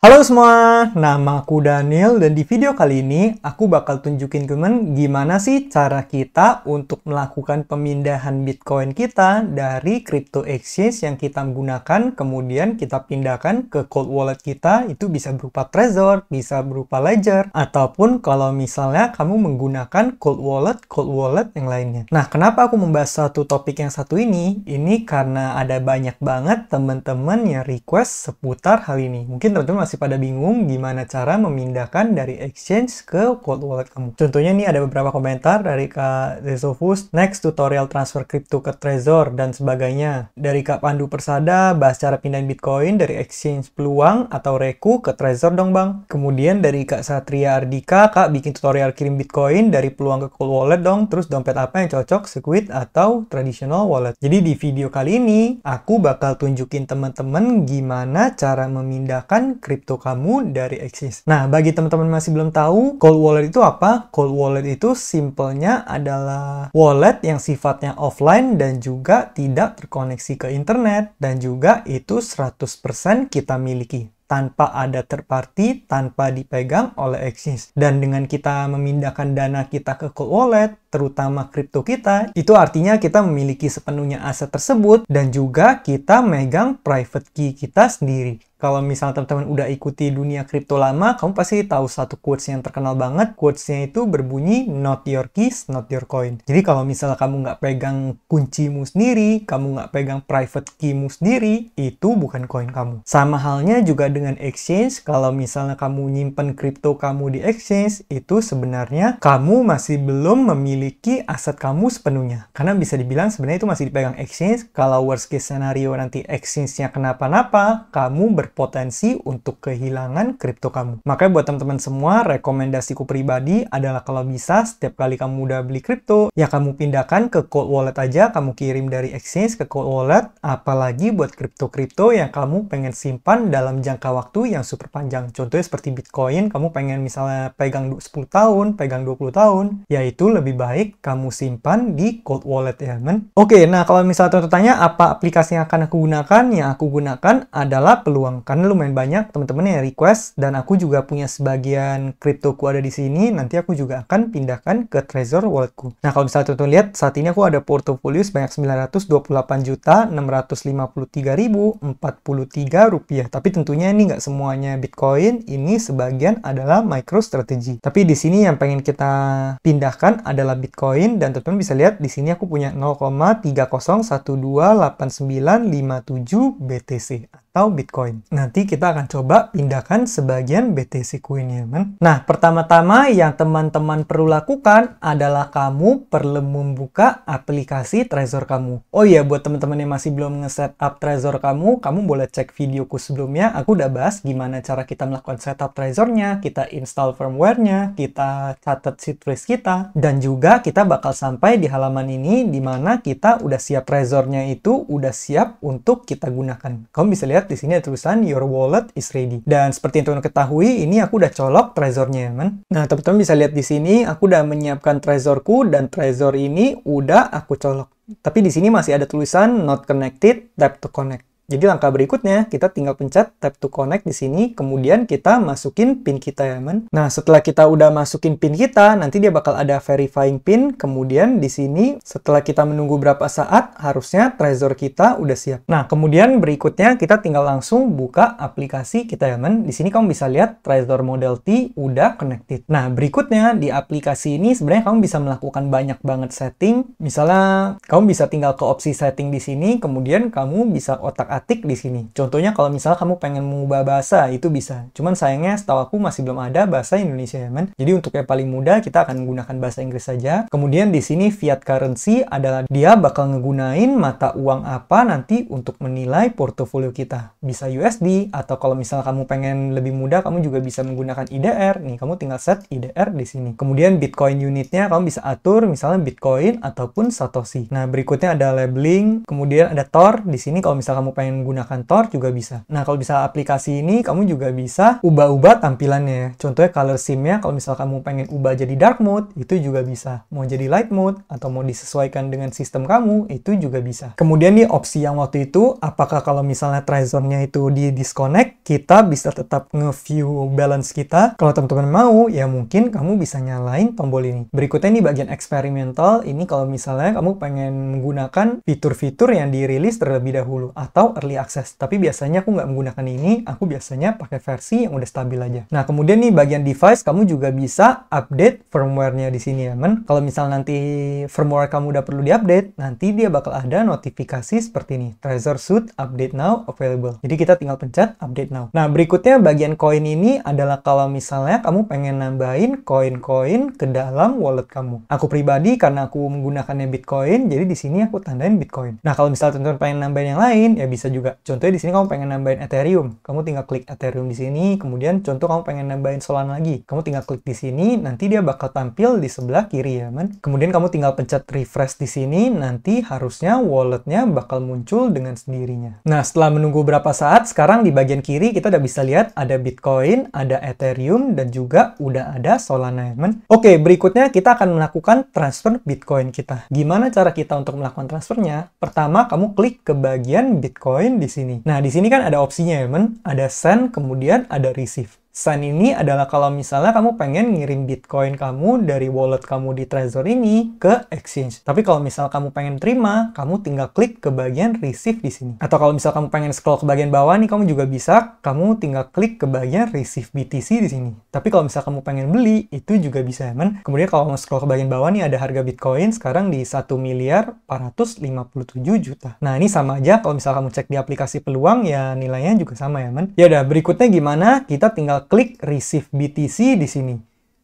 Halo semua, nama aku Daniel dan di video kali ini aku bakal tunjukin kalian gimana sih cara kita untuk melakukan pemindahan Bitcoin kita dari crypto exchange yang kita gunakan kemudian kita pindahkan ke cold wallet kita. Itu bisa berupa Trezor, bisa berupa Ledger, ataupun kalau misalnya kamu menggunakan cold wallet yang lainnya. Nah, kenapa aku membahas satu topik yang satu ini? Ini karena ada banyak banget teman-teman yang request seputar hal ini. Mungkin teman-teman masih pada bingung gimana cara memindahkan dari exchange ke cold wallet kamu. Contohnya nih ada beberapa komentar dari Kak Zesofus, next tutorial transfer crypto ke Trezor dan sebagainya. Dari Kak Pandu Persada, bahas cara pindahin Bitcoin dari exchange peluang atau Reku ke Trezor dong bang. Kemudian dari Kak Satria Ardika, Kak bikin tutorial kirim Bitcoin dari peluang ke cold wallet dong, terus dompet apa yang cocok, Segwit atau traditional wallet. Jadi di video kali ini, aku bakal tunjukin teman-teman gimana cara memindahkan kripto kamu dari exchange. Nah, bagi teman-teman masih belum tahu, cold wallet itu apa? Cold wallet itu simpelnya adalah wallet yang sifatnya offline dan juga tidak terkoneksi ke internet dan juga itu 100% kita miliki tanpa ada third party, tanpa dipegang oleh exchange. Dan dengan kita memindahkan dana kita ke cold wallet, terutama kripto kita, itu artinya kita memiliki sepenuhnya aset tersebut dan juga kita megang private key kita sendiri. Kalau misalnya teman-teman udah ikuti dunia kripto lama, kamu pasti tahu satu quotes yang terkenal banget. Quotes-nya itu berbunyi, not your keys, not your coin. Jadi kalau misalnya kamu nggak pegang kuncimu sendiri, kamu nggak pegang private key-mu sendiri, itu bukan koin kamu. Sama halnya juga dengan exchange, kalau misalnya kamu nyimpen kripto kamu di exchange, itu sebenarnya kamu masih belum memiliki aset kamu sepenuhnya. Karena bisa dibilang sebenarnya itu masih dipegang exchange. Kalau worst case scenario nanti exchange-nya kenapa-napa, kamu berpotensi untuk kehilangan kripto kamu. Makanya buat teman-teman semua, rekomendasiku pribadi adalah kalau bisa setiap kali kamu udah beli kripto, ya kamu pindahkan ke cold wallet aja, kamu kirim dari exchange ke cold wallet, apalagi buat kripto-kripto yang kamu pengen simpan dalam jangka waktu yang super panjang. Contohnya seperti Bitcoin, kamu pengen misalnya pegang 10 tahun, pegang 20 tahun, yaitu lebih baik kamu simpan di cold wallet ya, men. Oke, nah kalau misalnya teman-teman tanya apa aplikasi yang akan aku gunakan, yang aku gunakan adalah Peluang. Karena lumayan banyak teman-teman yang request dan aku juga punya sebagian kriptoku ada di sini. Nanti aku juga akan pindahkan ke Trezor walletku. Nah, kalau misalnya teman-teman lihat saat ini aku ada portofolio sebanyak 928.653.043 rupiah. Tapi tentunya ini nggak semuanya Bitcoin. Ini sebagian adalah MicroStrategy. Tapi di sini yang pengen kita pindahkan adalah Bitcoin dan teman-teman bisa lihat di sini aku punya 0,30128957 BTC atau Bitcoin. Nanti kita akan coba pindahkan sebagian BTC Coin-nya, men. Nah, pertama-tama yang teman-teman perlu lakukan adalah kamu perlu membuka aplikasi Trezor kamu. Oh iya, buat teman-teman yang masih belum nge-setup Trezor kamu boleh cek videoku sebelumnya. Aku udah bahas gimana cara kita melakukan setup Trezornya, kita install firmware-nya, kita catat seed phrase kita, dan juga kita bakal sampai di halaman ini di mana kita udah siap Trezornya itu udah siap untuk kita gunakan. Kamu bisa lihat di sini ada tulisan your wallet is ready. Dan seperti yang teman-teman ketahui, ini aku udah colok Trezornya, men. Nah, teman-teman bisa lihat di sini aku udah menyiapkan Trezorku dan Trezor ini udah aku colok. Tapi di sini masih ada tulisan not connected, tap to connect. Jadi langkah berikutnya, kita tinggal pencet tap to connect di sini, kemudian kita masukin PIN kita ya, men. Nah, setelah kita udah masukin PIN kita, nanti dia bakal ada verifying PIN, kemudian di sini setelah kita menunggu berapa saat, harusnya Trezor kita udah siap. Nah, kemudian berikutnya kita tinggal langsung buka aplikasi kita ya, men. Di sini kamu bisa lihat Trezor Model T udah connected. Nah, berikutnya di aplikasi ini sebenarnya kamu bisa melakukan banyak banget setting. Misalnya, kamu bisa tinggal ke opsi setting di sini, kemudian kamu bisa otak-atik di sini. Contohnya kalau misalnya kamu pengen mengubah bahasa, itu bisa. Cuman sayangnya setahu aku masih belum ada bahasa Indonesia ya, men. Jadi untuk yang paling mudah kita akan menggunakan bahasa Inggris saja. Kemudian di sini fiat currency adalah dia bakal ngegunain mata uang apa nanti untuk menilai portofolio kita. Bisa USD atau kalau misalnya kamu pengen lebih mudah kamu juga bisa menggunakan IDR. Nih, kamu tinggal set IDR di sini. Kemudian Bitcoin unitnya kamu bisa atur misalnya Bitcoin ataupun Satoshi. Nah, berikutnya ada labeling, kemudian ada Tor. Di sini kalau misalnya kamu pengen pengen gunakan Tor juga bisa. Nah, kalau bisa aplikasi ini, kamu juga bisa ubah-ubah tampilannya ya. Contohnya color scheme-nya, kalau misal kamu pengen ubah jadi dark mode, itu juga bisa. Mau jadi light mode, atau mau disesuaikan dengan sistem kamu, itu juga bisa. Kemudian nih opsi yang waktu itu, apakah kalau misalnya Trezor-nya itu di disconnect, kita bisa tetap nge-view balance kita. Kalau teman-teman mau, ya mungkin kamu bisa nyalain tombol ini. Berikutnya nih bagian eksperimental, ini kalau misalnya kamu pengen menggunakan fitur-fitur yang dirilis terlebih dahulu atau early access. Tapi biasanya aku nggak menggunakan ini, aku biasanya pakai versi yang udah stabil aja. Nah, kemudian nih bagian device, kamu juga bisa update firmware-nya di sini ya, men. Kalau misal nanti firmware kamu udah perlu diupdate, nanti dia bakal ada notifikasi seperti ini. Trezor Suite Update Now Available. Jadi kita tinggal pencet Update Now. Nah, berikutnya bagian koin ini adalah kalau misalnya kamu pengen nambahin koin-koin ke dalam wallet kamu. Aku pribadi karena aku menggunakannya Bitcoin, jadi di sini aku tandain Bitcoin. Nah, kalau misalnya teman-teman pengen nambahin yang lain, ya bisa juga. Contohnya di sini kamu pengen nambahin Ethereum, kamu tinggal klik Ethereum di sini. Kemudian contoh kamu pengen nambahin Solana lagi, kamu tinggal klik di sini. Nanti dia bakal tampil di sebelah kiri ya, man. Kemudian kamu tinggal pencet refresh di sini. Nanti harusnya walletnya bakal muncul dengan sendirinya. Nah, setelah menunggu berapa saat, sekarang di bagian kiri kita udah bisa lihat ada Bitcoin, ada Ethereum, dan juga udah ada Solana ya, man. Oke, berikutnya kita akan melakukan transfer Bitcoin kita. Gimana cara kita untuk melakukan transfernya? Pertama, kamu klik ke bagian Bitcoin di sini. Nah, di sini kan ada opsinya ya, men. Ada send, kemudian ada receive. Send ini adalah kalau misalnya kamu pengen ngirim Bitcoin kamu dari wallet kamu di Trezor ini ke exchange. Tapi kalau misal kamu pengen terima, kamu tinggal klik ke bagian receive di sini. Atau kalau misal kamu pengen scroll ke bagian bawah nih, kamu juga bisa. Kamu tinggal klik ke bagian receive BTC di sini. Tapi kalau misal kamu pengen beli, itu juga bisa ya, men. Kemudian kalau mau scroll ke bagian bawah nih, ada harga Bitcoin sekarang di 1.457.000.000. Nah, ini sama aja. Kalau misal kamu cek di aplikasi peluang, ya nilainya juga sama ya, men. Ya udah, berikutnya gimana? Kita tinggal klik receive BTC di sini.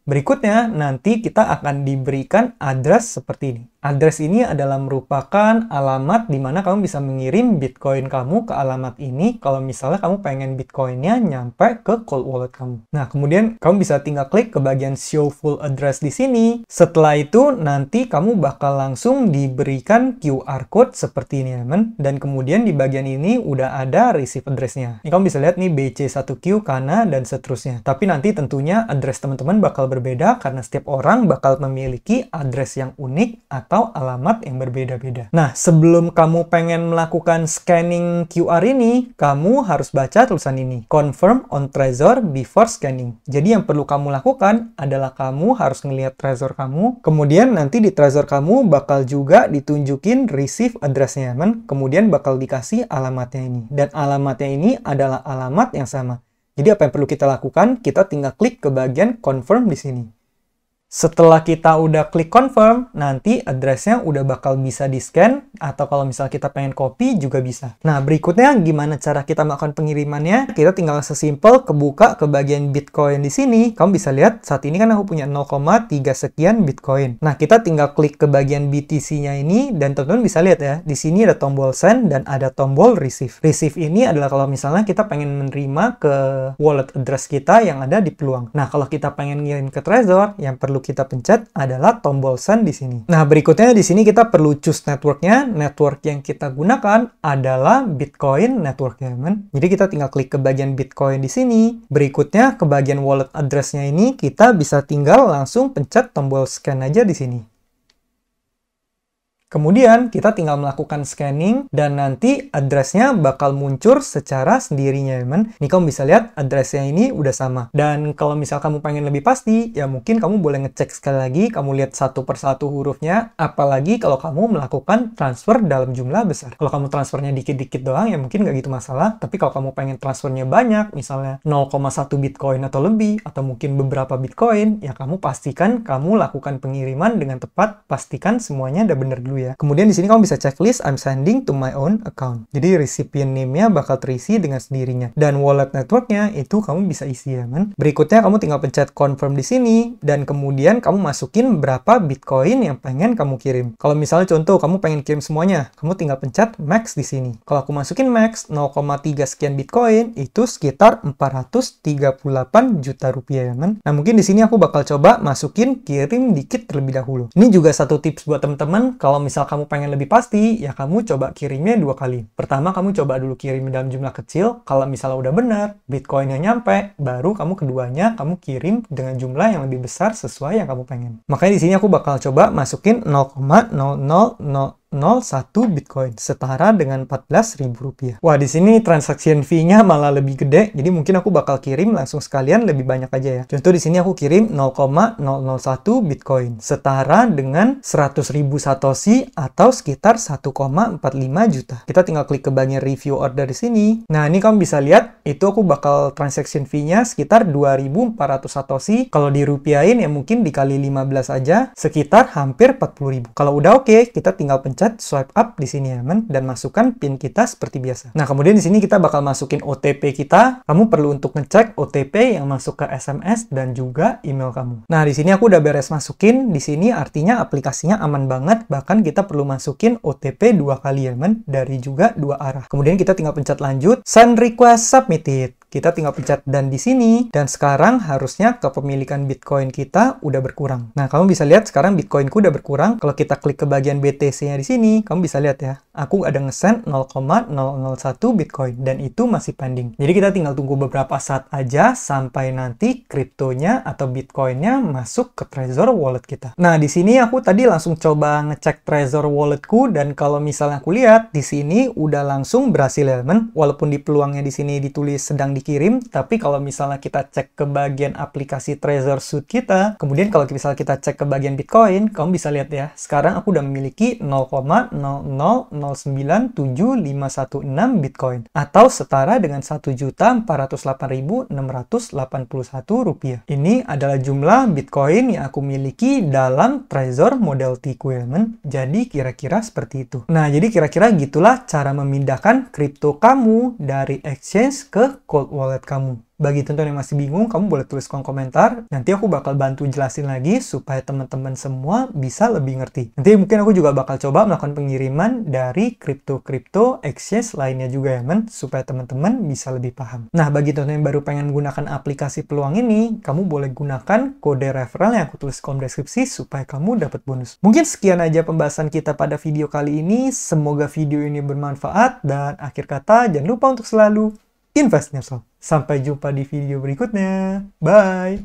Berikutnya, nanti kita akan diberikan address seperti ini. Address ini adalah merupakan alamat di mana kamu bisa mengirim Bitcoin kamu ke alamat ini kalau misalnya kamu pengen Bitcoinnya nyampe ke cold wallet kamu. Nah, kemudian kamu bisa tinggal klik ke bagian show full address di sini. Setelah itu, nanti kamu bakal langsung diberikan QR code seperti ini, teman. Dan kemudian di bagian ini udah ada receive address-nya. Ini kamu bisa lihat nih BC1Q, Kana, dan seterusnya. Tapi nanti tentunya address teman-teman bakal berbeda karena setiap orang bakal memiliki address yang unik atau alamat yang berbeda-beda. Nah, sebelum kamu pengen melakukan scanning QR ini, kamu harus baca tulisan ini. Confirm on Trezor before scanning. Jadi yang perlu kamu lakukan adalah kamu harus ngelihat Trezor kamu. Kemudian nanti di Trezor kamu bakal juga ditunjukin receive address-nya, men. Kemudian bakal dikasih alamatnya ini. Dan alamatnya ini adalah alamat yang sama. Jadi apa yang perlu kita lakukan? Kita tinggal klik ke bagian confirm di sini. Setelah kita udah klik confirm, nanti address-nya udah bakal bisa di-scan, atau kalau misal kita pengen copy juga bisa. Nah, berikutnya gimana cara kita melakukan pengirimannya? Kita tinggal sesimpel kebuka ke bagian Bitcoin di sini. Kamu bisa lihat, saat ini kan aku punya 0,3 sekian Bitcoin. Nah, kita tinggal klik ke bagian BTC-nya ini, dan teman-teman bisa lihat ya, di sini ada tombol send dan ada tombol receive. Receive ini adalah kalau misalnya kita pengen menerima ke wallet address kita yang ada di peluang. Nah, kalau kita pengen ngirim ke Trezor, yang perlu kita pencet adalah tombol send di sini. Nah, berikutnya di sini kita perlu choose networknya. Network yang kita gunakan adalah Bitcoin network ya, men. Jadi kita tinggal klik ke bagian Bitcoin di sini. Berikutnya ke bagian wallet address-nya ini kita bisa tinggal langsung pencet tombol scan aja di sini. Kemudian kita tinggal melakukan scanning dan nanti address-nya bakal muncul secara sendirinya, teman. Ini kamu bisa lihat address-nya ini udah sama. Dan kalau misal kamu pengen lebih pasti, ya mungkin kamu boleh ngecek sekali lagi, kamu lihat satu persatu hurufnya, apalagi kalau kamu melakukan transfer dalam jumlah besar. Kalau kamu transfernya dikit-dikit doang, ya mungkin nggak gitu masalah. Tapi kalau kamu pengen transfernya banyak, misalnya 0,1 Bitcoin atau lebih, atau mungkin beberapa Bitcoin, ya kamu pastikan kamu lakukan pengiriman dengan tepat, pastikan semuanya udah bener dulu ya. Kemudian di sini kamu bisa checklist I'm sending to my own account. Jadi recipient name-nya bakal terisi dengan sendirinya. Dan wallet network-nya itu kamu bisa isi ya, man. Berikutnya kamu tinggal pencet confirm di sini dan kemudian kamu masukin berapa Bitcoin yang pengen kamu kirim. Kalau misalnya contoh kamu pengen kirim semuanya, kamu tinggal pencet max di sini. Kalau aku masukin max 0,3 sekian Bitcoin itu sekitar 438 juta rupiah ya, man. Nah, mungkin di sini aku bakal coba masukin kirim dikit terlebih dahulu. Ini juga satu tips buat teman-teman, kalau misal kamu pengen lebih pasti, ya kamu coba kirimnya 2 kali. Pertama, kamu coba dulu kirim dalam jumlah kecil. Kalau misalnya udah benar, Bitcoin-nya nyampe, baru kamu keduanya kamu kirim dengan jumlah yang lebih besar sesuai yang kamu pengen. Makanya di sini aku bakal coba masukin 0,00001 Bitcoin setara dengan Rp14.000. Wah, di sini transaction fee-nya malah lebih gede, jadi mungkin aku bakal kirim langsung sekalian lebih banyak aja ya. Contoh di sini aku kirim 0,001 Bitcoin setara dengan 100.000 Satoshi atau sekitar 1,45 juta. Kita tinggal klik ke bagian review order di sini. Nah, ini kamu bisa lihat itu aku bakal transaction fee-nya sekitar 2.400 Satoshi. Kalau dirupiahin ya mungkin dikali 15 aja sekitar hampir 40.000. Kalau udah oke, kita tinggal pencet swipe up di sini ya, dan masukkan PIN kita seperti biasa. Nah, kemudian di sini kita bakal masukin OTP kita. Kamu perlu untuk ngecek OTP yang masuk ke SMS dan juga email kamu. Nah, di sini aku udah beres masukin. Di sini artinya aplikasinya aman banget, bahkan kita perlu masukin OTP 2 kali ya, dari juga 2 arah. Kemudian kita tinggal pencet lanjut, send request submitted. Kita tinggal pencet dan di sini, dan sekarang harusnya kepemilikan Bitcoin kita udah berkurang. Nah, kamu bisa lihat sekarang Bitcoinku udah berkurang. Kalau kita klik ke bagian BTC-nya di sini, kamu bisa lihat ya, aku ada nge-send 0,001 Bitcoin, dan itu masih pending. Jadi kita tinggal tunggu beberapa saat aja sampai nanti kriptonya atau Bitcoin-nya masuk ke Trezor Wallet kita. Nah, di sini aku tadi langsung coba ngecek Trezor Walletku, dan kalau misalnya aku lihat di sini udah langsung berhasil ya, walaupun di peluangnya di sini ditulis sedang dikirim, tapi kalau misalnya kita cek ke bagian aplikasi Trezor Suite kita, kemudian kalau misalnya kita cek ke bagian Bitcoin, kamu bisa lihat ya, sekarang aku udah memiliki 0,00097.516 Bitcoin, atau setara dengan 1.408.681 rupiah. Ini adalah jumlah Bitcoin yang aku miliki dalam Trezor Model T Equipment. Jadi kira-kira seperti itu. Nah, jadi kira-kira gitulah cara memindahkan kripto kamu dari exchange ke cold wallet kamu. Bagi teman-teman yang masih bingung, kamu boleh tulis kolom komentar. Nanti aku bakal bantu jelasin lagi supaya teman-teman semua bisa lebih ngerti. Nanti mungkin aku juga bakal coba melakukan pengiriman dari kripto-kripto exchange lainnya juga ya, supaya teman-teman bisa lebih paham. Nah, bagi teman-teman yang baru pengen menggunakan aplikasi peluang ini, kamu boleh gunakan kode referral yang aku tulis kolom deskripsi supaya kamu dapat bonus. Mungkin sekian aja pembahasan kita pada video kali ini. Semoga video ini bermanfaat, dan akhir kata jangan lupa untuk selalu invest in yourself. Sampai jumpa di video berikutnya. Bye!